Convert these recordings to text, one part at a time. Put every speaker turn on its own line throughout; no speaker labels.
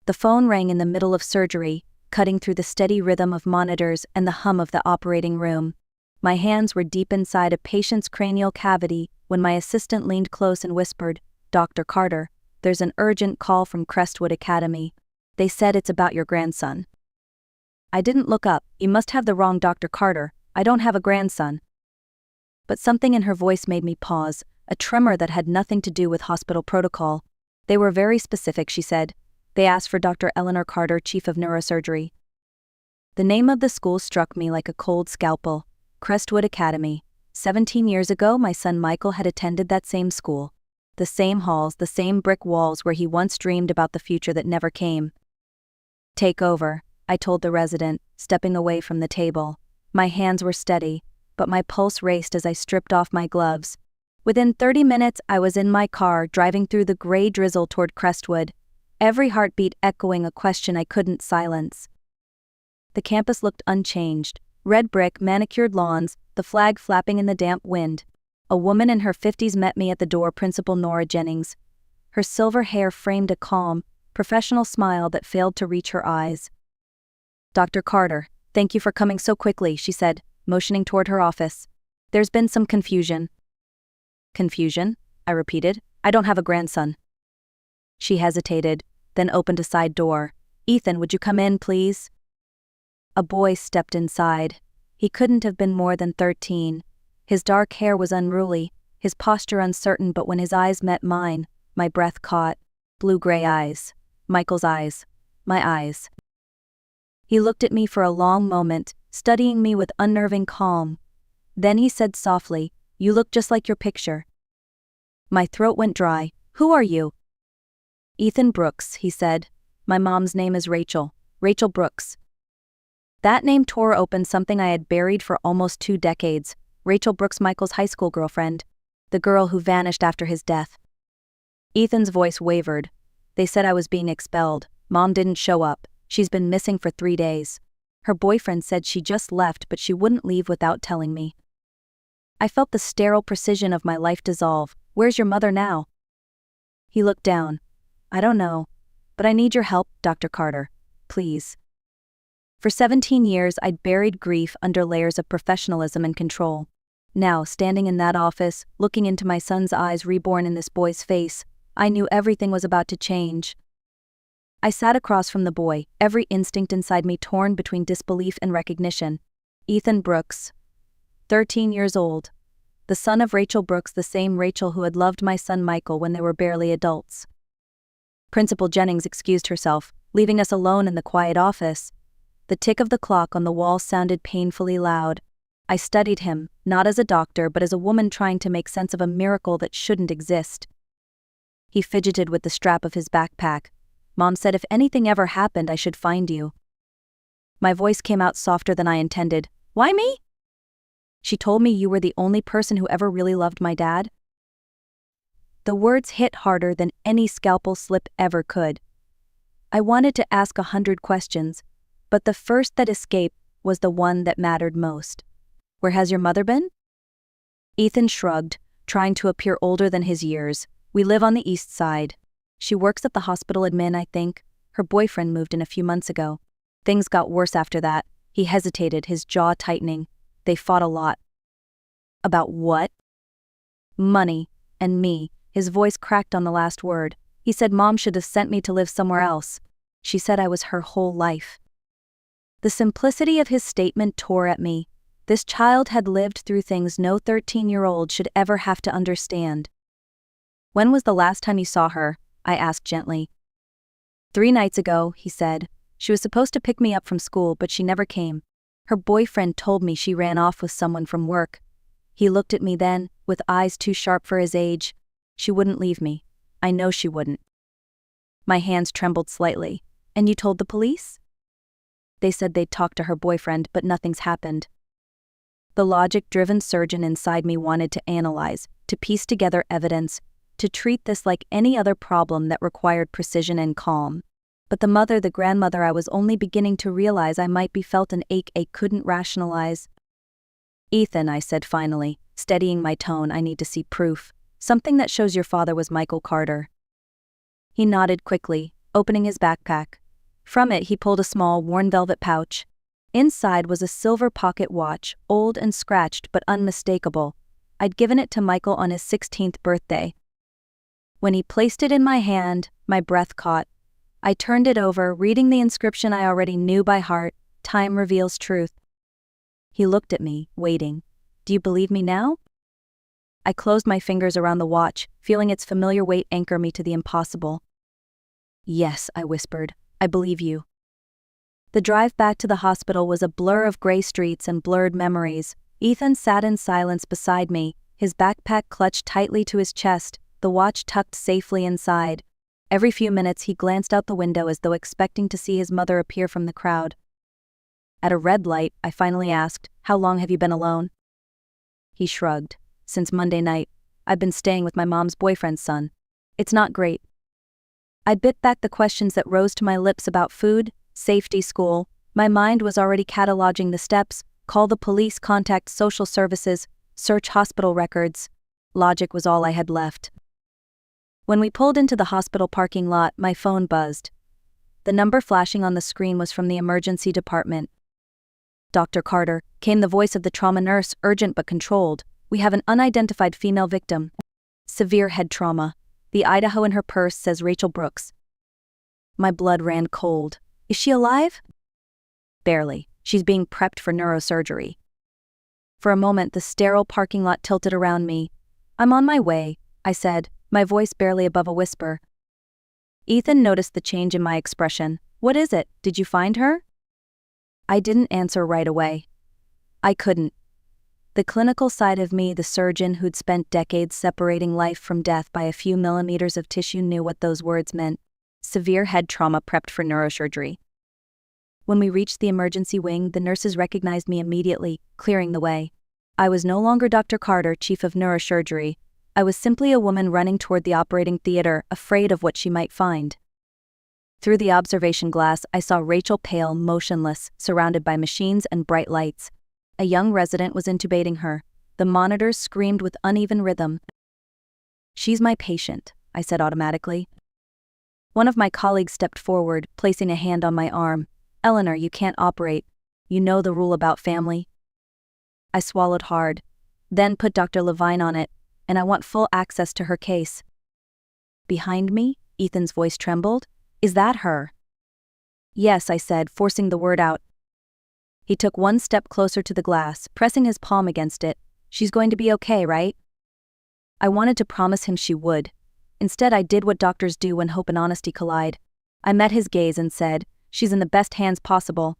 The phone rang in the middle of surgery, cutting through the steady rhythm of monitors and the hum of the operating room. My hands were deep inside a patient's cranial cavity when my assistant leaned close and whispered, "Dr. Carter, there's an urgent call from Crestwood Academy. They said it's about your grandson." I didn't look up. "You must have the wrong Dr. Carter. I don't have a grandson." But something in her voice made me pause, a tremor that had nothing to do with hospital protocol. "They were very specific," she said. "They asked for Dr. Eleanor Carter, chief of neurosurgery." The name of the school struck me like a cold scalpel. Crestwood Academy. 17 years ago, my son Michael had attended that same school. The same halls, the same brick walls where he once dreamed about the future that never came. "Take over," I told the resident, stepping away from the table. My hands were steady, but my pulse raced as I stripped off my gloves. Within 30 minutes, I was in my car, driving through the gray drizzle toward Crestwood, every heartbeat echoing a question I couldn't silence. The campus looked unchanged. Red brick, manicured lawns, the flag flapping in the damp wind. A woman in her 50s met me at the door, Principal Nora Jennings. Her silver hair framed a calm, professional smile that failed to reach her eyes. "Dr. Carter, thank you for coming so quickly," she said, motioning toward her office. "There's been some confusion." "Confusion?" I repeated. "I don't have a grandson." She hesitated, then opened a side door. "Ethan, would you come in, please?" A boy stepped inside. He couldn't have been more than 13. His dark hair was unruly, his posture uncertain, but when his eyes met mine, my breath caught. Blue-gray eyes. Michael's eyes. My eyes. He looked at me for a long moment, studying me with unnerving calm. Then he said softly, "You look just like your picture." My throat went dry. "Who are you?" "Ethan Brooks," he said. "My mom's name is Rachel. Rachel Brooks." That name tore open something I had buried for almost 2 decades. Rachel Brooks, Michael's high school girlfriend. The girl who vanished after his death. Ethan's voice wavered. "They said I was being expelled. Mom didn't show up. She's been missing for 3 days. Her boyfriend said she just left, but she wouldn't leave without telling me." I felt the sterile precision of my life dissolve. "Where's your mother now?" He looked down. "I don't know. But I need your help, Dr. Carter. Please." For 17 years, I'd buried grief under layers of professionalism and control. Now, standing in that office, looking into my son's eyes reborn in this boy's face, I knew everything was about to change. I sat across from the boy, every instinct inside me torn between disbelief and recognition. Ethan Brooks. 13 years old. The son of Rachel Brooks, the same Rachel who had loved my son Michael when they were barely adults. Principal Jennings excused herself, leaving us alone in the quiet office. The tick of the clock on the wall sounded painfully loud. I studied him, not as a doctor but as a woman trying to make sense of a miracle that shouldn't exist. He fidgeted with the strap of his backpack. "Mom said if anything ever happened I should find you." My voice came out softer than I intended. "Why me?" "She told me you were the only person who ever really loved my dad." The words hit harder than any scalpel slip ever could. I wanted to ask 100 questions, but the first that escaped was the one that mattered most. "Where has your mother been?" Ethan shrugged, trying to appear older than his years. "We live on the east side. She works at the hospital admin, I think. Her boyfriend moved in a few months ago. Things got worse after that." He hesitated, his jaw tightening. "They fought a lot." "About what?" "Money. And me." His voice cracked on the last word. He said Mom should have sent me to live somewhere else. She said I was her whole life. The simplicity of his statement tore at me. This child had lived through things no 13-year-old should ever have to understand. "When was the last time you saw her?" I asked gently. 3 nights ago, he said. "She was supposed to pick me up from school, but she never came. Her boyfriend told me she ran off with someone from work." He looked at me then, with eyes too sharp for his age. "She wouldn't leave me. I know she wouldn't." My hands trembled slightly. "And you told the police?" "They said they'd talked to her boyfriend, but nothing's happened." The logic-driven surgeon inside me wanted to analyze, to piece together evidence, to treat this like any other problem that required precision and calm. But the mother, the grandmother, I was only beginning to realize I might be felt an ache I couldn't rationalize. "Ethan," I said finally, steadying my tone, "I need to see proof. Something that shows your father was Michael Carter." He nodded quickly, opening his backpack. From it, he pulled a small, worn velvet pouch. Inside was a silver pocket watch, old and scratched but unmistakable. I'd given it to Michael on his 16th birthday. When he placed it in my hand, my breath caught. I turned it over, reading the inscription I already knew by heart: "Time reveals truth." He looked at me, waiting. "Do you believe me now?" I closed my fingers around the watch, feeling its familiar weight anchor me to the impossible. "Yes," I whispered, "I believe you." The drive back to the hospital was a blur of gray streets and blurred memories. Ethan sat in silence beside me, his backpack clutched tightly to his chest, the watch tucked safely inside. Every few minutes he glanced out the window as though expecting to see his mother appear from the crowd. At a red light, I finally asked, "How long have you been alone?" He shrugged. "Since Monday night. I've been staying with my mom's boyfriend's son. It's not great." I bit back the questions that rose to my lips about food, safety, school. My mind was already cataloging the steps: call the police, contact social services, search hospital records. Logic was all I had left. When we pulled into the hospital parking lot, my phone buzzed. The number flashing on the screen was from the emergency department. "Dr. Carter," came the voice of the trauma nurse, urgent but controlled. "We have an unidentified female victim. Severe head trauma. The Idaho in her purse says Rachel Brooks." My blood ran cold. "Is she alive?" "Barely. She's being prepped for neurosurgery." For a moment, the sterile parking lot tilted around me. "I'm on my way," I said, my voice barely above a whisper. Ethan noticed the change in my expression. "What is it? Did you find her?" I didn't answer right away. I couldn't. The clinical side of me, the surgeon who'd spent decades separating life from death by a few millimeters of tissue, knew what those words meant. Severe head trauma, prepped for neurosurgery. When we reached the emergency wing, the nurses recognized me immediately, clearing the way. I was no longer Dr. Carter, chief of neurosurgery. I was simply a woman running toward the operating theater, afraid of what she might find. Through the observation glass, I saw Rachel, pale, motionless, surrounded by machines and bright lights. A young resident was intubating her. The monitors screamed with uneven rhythm. "She's my patient," I said automatically. One of my colleagues stepped forward, placing a hand on my arm. "Eleanor, you can't operate. You know the rule about family." I swallowed hard. "Then put Dr. Levine on it, and I want full access to her case." "Behind me?" Ethan's voice trembled. "Is that her?" "Yes," I said, forcing the word out. He took one step closer to the glass, pressing his palm against it. "She's going to be okay, right?" I wanted to promise him she would. Instead, I did what doctors do when hope and honesty collide. I met his gaze and said, "She's in the best hands possible."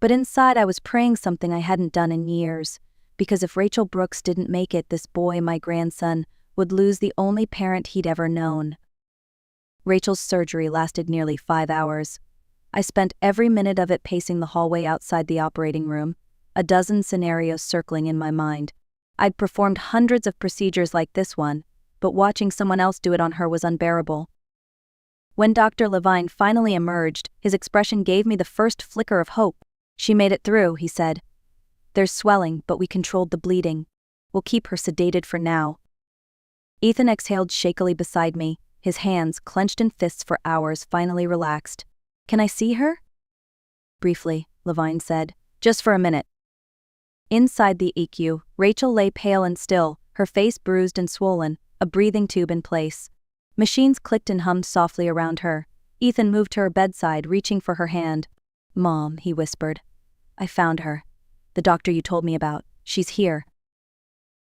But inside, I was praying something I hadn't done in years. Because if Rachel Brooks didn't make it, this boy, my grandson, would lose the only parent he'd ever known. Rachel's surgery lasted nearly 5 hours. I spent every minute of it pacing the hallway outside the operating room, a dozen scenarios circling in my mind. I'd performed hundreds of procedures like this one, but watching someone else do it on her was unbearable. When Dr. Levine finally emerged, his expression gave me the first flicker of hope. "She made it through," he said. "There's swelling, but we controlled the bleeding. We'll keep her sedated for now." Ethan exhaled shakily beside me, his hands, clenched in fists for hours, finally relaxed. "Can I see her?" "Briefly," Levine said. "Just for a minute." Inside the EQ, Rachel lay pale and still, her face bruised and swollen, a breathing tube in place. Machines clicked and hummed softly around her. Ethan moved to her bedside, reaching for her hand. "Mom," he whispered. "I found her. The doctor you told me about. She's here."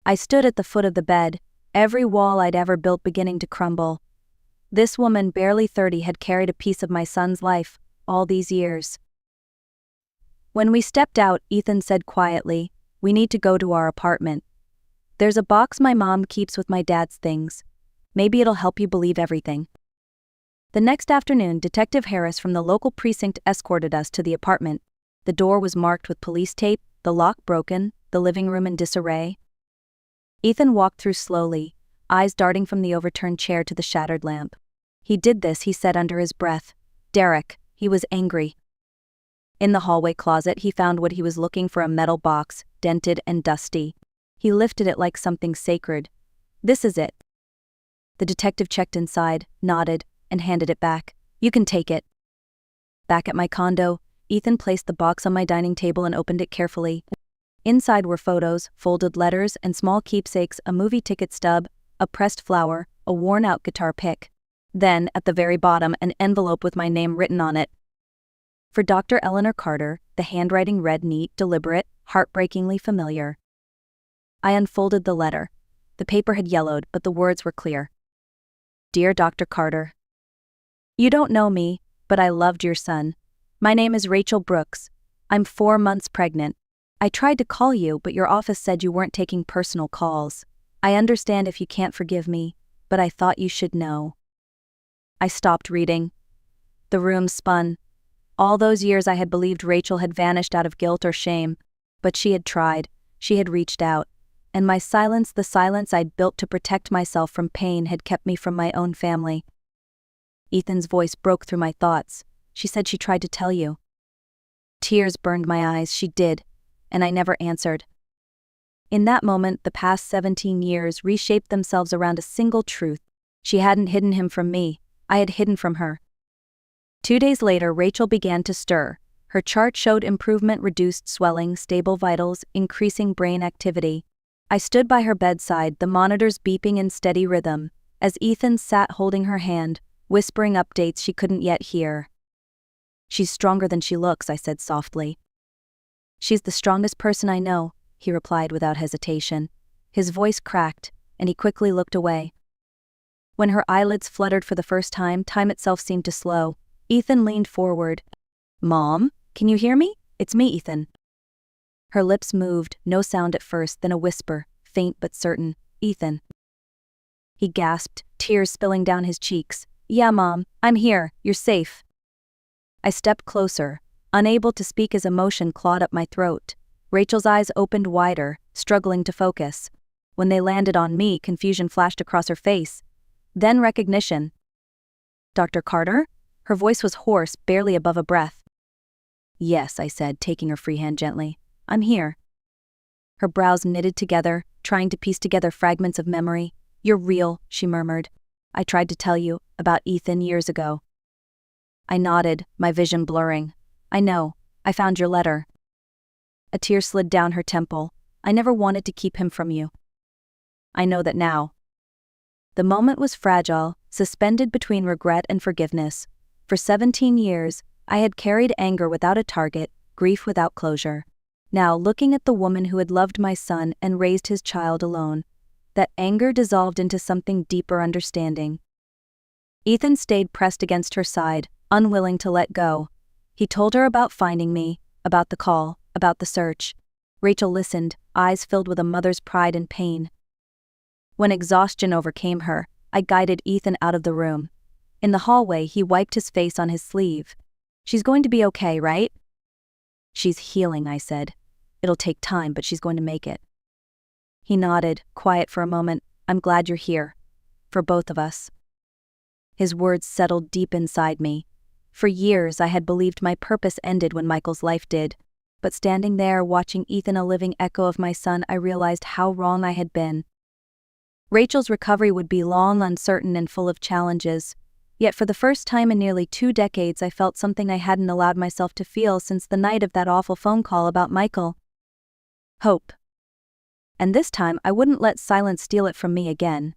I stood at the foot of the bed, every wall I'd ever built beginning to crumble. This woman, barely 30, had carried a piece of my son's life, all these years. When we stepped out, Ethan said quietly, "We need to go to our apartment. There's a box my mom keeps with my dad's things. Maybe it'll help you believe everything." The next afternoon, Detective Harris from the local precinct escorted us to the apartment. The door was marked with police tape, the lock broken, the living room in disarray. Ethan walked through slowly, eyes darting from the overturned chair to the shattered lamp. "He did this," he said under his breath. "Derek." He was angry. In the hallway closet, he found what he was looking for, a metal box, dented and dusty. He lifted it like something sacred. "This is it." The detective checked inside, nodded, and handed it back. You can take it. Back at my condo, Ethan placed the box on my dining table and opened it carefully. Inside were photos, folded letters, and small keepsakes, a movie ticket stub, a pressed flower, a worn-out guitar pick. Then, at the very bottom, an envelope with my name written on it. For Dr. Eleanor Carter, the handwriting read neat, deliberate, heartbreakingly familiar. I unfolded the letter. The paper had yellowed, but the words were clear. Dear Dr. Carter, you don't know me, but I loved your son. My name is Rachel Brooks. I'm 4 months pregnant. I tried to call you, but your office said you weren't taking personal calls. I understand if you can't forgive me, but I thought you should know. I stopped reading. The room spun. All those years I had believed Rachel had vanished out of guilt or shame, but she had tried, she had reached out, and my silence, the silence I'd built to protect myself from pain, had kept me from my own family. Ethan's voice broke through my thoughts. She said she tried to tell you. Tears burned my eyes. She did, and I never answered. In that moment, the past 17 years reshaped themselves around a single truth. She hadn't hidden him from me. I had hidden from her. 2 days later, Rachel began to stir. Her chart showed improvement, reduced swelling, stable vitals, increasing brain activity. I stood by her bedside, the monitors beeping in steady rhythm, as Ethan sat holding her hand, whispering updates she couldn't yet hear. She's stronger than she looks, I said softly. She's the strongest person I know, he replied without hesitation. His voice cracked, and he quickly looked away. When her eyelids fluttered for the first time, time itself seemed to slow. Ethan leaned forward. Mom, can you hear me? It's me, Ethan. Her lips moved, no sound at first, then a whisper, faint but certain. Ethan. He gasped, tears spilling down his cheeks. Yeah, Mom, I'm here, you're safe. I stepped closer, unable to speak as emotion clawed up my throat. Rachel's eyes opened wider, struggling to focus. When they landed on me, confusion flashed across her face. Then recognition. Dr. Carter? Her voice was hoarse, barely above a breath. Yes, I said, taking her free hand gently. I'm here. Her brows knitted together, trying to piece together fragments of memory. You're real, she murmured. I tried to tell you about Ethan years ago. I nodded, my vision blurring. I know. I found your letter. A tear slid down her temple. I never wanted to keep him from you. I know that now. The moment was fragile, suspended between regret and forgiveness. For 17 years, I had carried anger without a target, grief without closure. Now, looking at the woman who had loved my son and raised his child alone, that anger dissolved into something deeper, understanding. Ethan stayed pressed against her side, unwilling to let go. He told her about finding me, about the call, about the search. Rachel listened, eyes filled with a mother's pride and pain. When exhaustion overcame her, I guided Ethan out of the room. In the hallway, he wiped his face on his sleeve. She's going to be okay, right? She's healing, I said. It'll take time, but she's going to make it. He nodded, quiet for a moment. I'm glad you're here. For both of us. His words settled deep inside me. For years, I had believed my purpose ended when Michael's life did. But standing there, watching Ethan, a living echo of my son, I realized how wrong I had been. Rachel's recovery would be long, uncertain, and full of challenges. Yet for the first time in nearly 2 decades, I felt something I hadn't allowed myself to feel since the night of that awful phone call about Michael. Hope. And this time, I wouldn't let silence steal it from me again.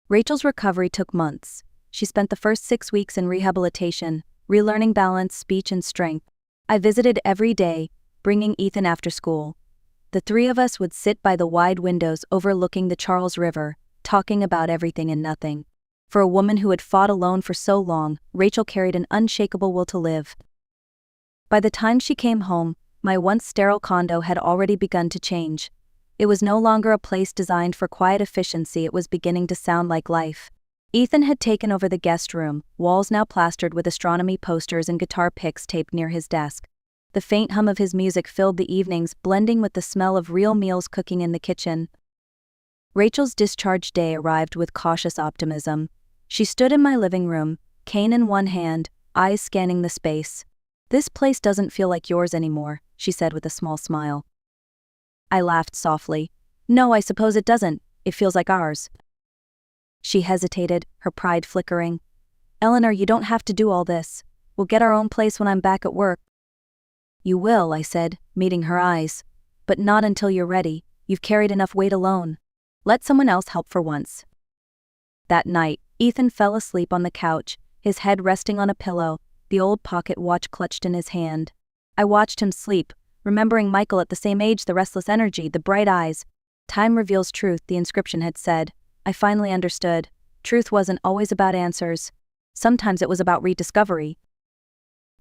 Rachel's recovery took months. She spent the first 6 weeks in rehabilitation, relearning balance, speech, and strength. I visited every day, bringing Ethan after school. The 3 of us would sit by the wide windows overlooking the Charles River, talking about everything and nothing. For a woman who had fought alone for so long, Rachel carried an unshakable will to live. By the time she came home, my once sterile condo had already begun to change. It was no longer a place designed for quiet efficiency, it was beginning to sound like life. Ethan had taken over the guest room, walls now plastered with astronomy posters and guitar picks taped near his desk. The faint hum of his music filled the evenings, blending with the smell of real meals cooking in the kitchen. Rachel's discharge day arrived with cautious optimism. She stood in my living room, cane in one hand, eyes scanning the space. This place doesn't feel like yours anymore, she said with a small smile. I laughed softly. No, I suppose it doesn't. It feels like ours. She hesitated, her pride flickering. "Eleanor, you don't have to do all this. We'll get our own place when I'm back at work." "You will," I said, meeting her eyes. "But not until you're ready. You've carried enough weight alone. Let someone else help for once." That night, Ethan fell asleep on the couch, his head resting on a pillow, the old pocket watch clutched in his hand. I watched him sleep, remembering Michael at the same age, the restless energy, the bright eyes. "Time reveals truth," the inscription had said. I finally understood. Truth wasn't always about answers. Sometimes it was about rediscovery.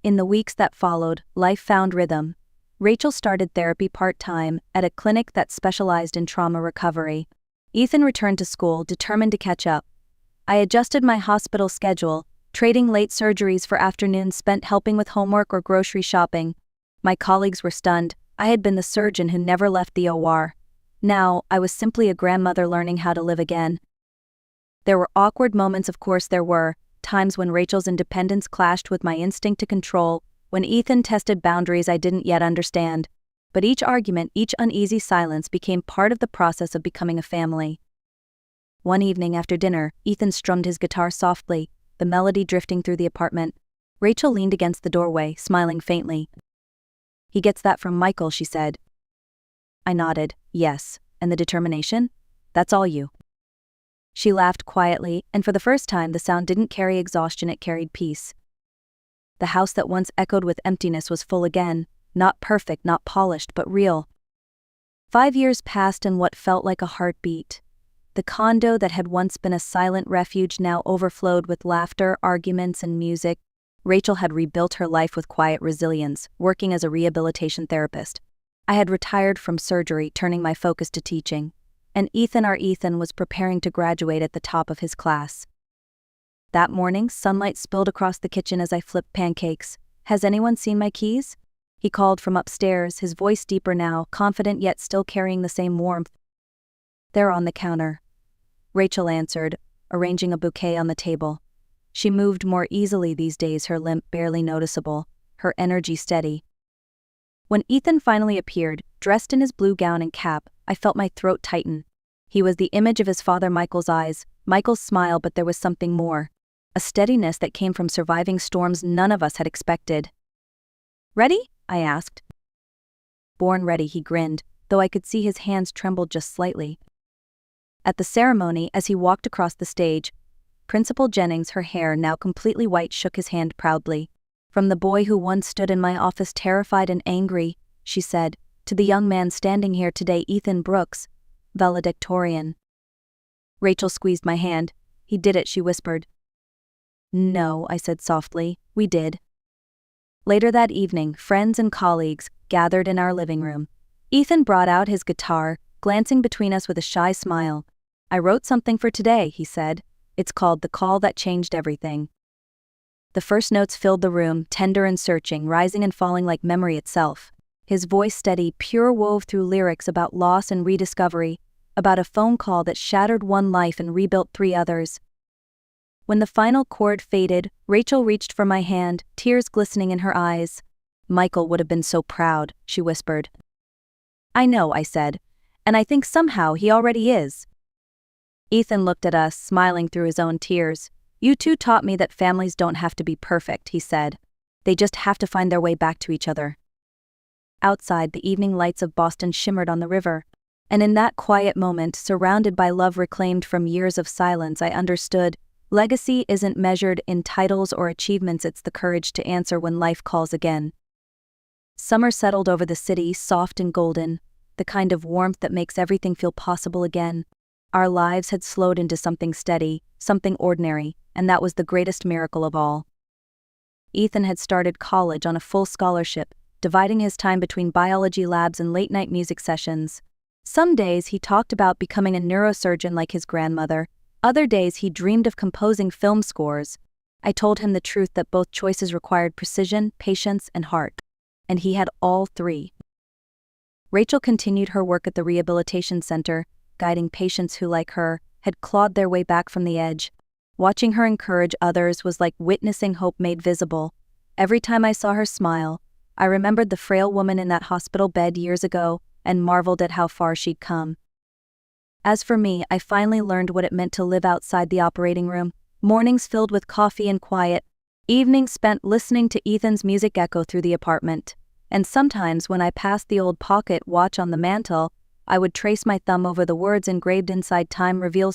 In the weeks that followed, life found rhythm. Rachel started therapy part-time at a clinic that specialized in trauma recovery. Ethan returned to school, determined to catch up. I adjusted my hospital schedule, trading late surgeries for afternoons spent helping with homework or grocery shopping. My colleagues were stunned. I had been the surgeon who never left the OR. Now, I was simply a grandmother learning how to live again. There were awkward moments, of course there were, times when Rachel's independence clashed with my instinct to control, when Ethan tested boundaries I didn't yet understand. But each argument, each uneasy silence became part of the process of becoming a family. One evening after dinner, Ethan strummed his guitar softly, the melody drifting through the apartment. Rachel leaned against the doorway, smiling faintly. "He gets that from Michael," she said. I nodded, "Yes. And the determination? That's all you." She laughed quietly, and for the first time the sound didn't carry exhaustion, it carried peace. The house that once echoed with emptiness was full again, not perfect, not polished, but real. 5 years passed in what felt like a heartbeat. The condo that had once been a silent refuge now overflowed with laughter, arguments, and music. Rachel had rebuilt her life with quiet resilience, working as a rehabilitation therapist. I had retired from surgery, turning my focus to teaching. And Ethan, our Ethan, was preparing to graduate at the top of his class. That morning, sunlight spilled across the kitchen as I flipped pancakes. "Has anyone seen my keys?" He called from upstairs, his voice deeper now, confident yet still carrying the same warmth. "They're on the counter," Rachel answered, arranging a bouquet on the table. She moved more easily these days, her limp barely noticeable, her energy steady. When Ethan finally appeared, dressed in his blue gown and cap, I felt my throat tighten. He was the image of his father Michael's eyes, Michael's smile, but there was something more. A steadiness that came from surviving storms none of us had expected. "Ready?" I asked. "Born ready," he grinned, though I could see his hands trembled just slightly. At the ceremony, as he walked across the stage, Principal Jennings, her hair now completely white, shook his hand proudly. "From the boy who once stood in my office terrified and angry," she said, "to the young man standing here today, Ethan Brooks, valedictorian." Rachel squeezed my hand. "He did it," she whispered. "No," I said softly, "we did." Later that evening, friends and colleagues gathered in our living room. Ethan brought out his guitar, glancing between us with a shy smile. "I wrote something for today," he said. "It's called The Call That Changed Everything." The first notes filled the room, tender and searching, rising and falling like memory itself. His voice steady, pure, wove through lyrics about loss and rediscovery, about a phone call that shattered one life and rebuilt 3 others. When the final chord faded, Rachel reached for my hand, tears glistening in her eyes. "Michael would have been so proud," she whispered. "I know," I said, "and I think somehow he already is." Ethan looked at us, smiling through his own tears. "You two taught me that families don't have to be perfect," he said. "They just have to find their way back to each other." Outside, the evening lights of Boston shimmered on the river. And in that quiet moment, surrounded by love reclaimed from years of silence, I understood. Legacy isn't measured in titles or achievements, it's the courage to answer when life calls again. Summer settled over the city, soft and golden, the kind of warmth that makes everything feel possible again. Our lives had slowed into something steady, something ordinary, and that was the greatest miracle of all. Ethan had started college on a full scholarship, dividing his time between biology labs and late-night music sessions. Some days he talked about becoming a neurosurgeon like his grandmother. Other days he dreamed of composing film scores. I told him the truth that both choices required precision, patience, and heart. And he had all 3. Rachel continued her work at the rehabilitation center, guiding patients who, like her, had clawed their way back from the edge. Watching her encourage others was like witnessing hope made visible. Every time I saw her smile, I remembered the frail woman in that hospital bed years ago and marveled at how far she'd come. As for me, I finally learned what it meant to live outside the operating room, Mornings filled with coffee and quiet, evenings spent listening to Ethan's music echo through the apartment. And sometimes when I passed the old pocket watch on the mantel, I would trace my thumb over the words engraved inside Time Reveals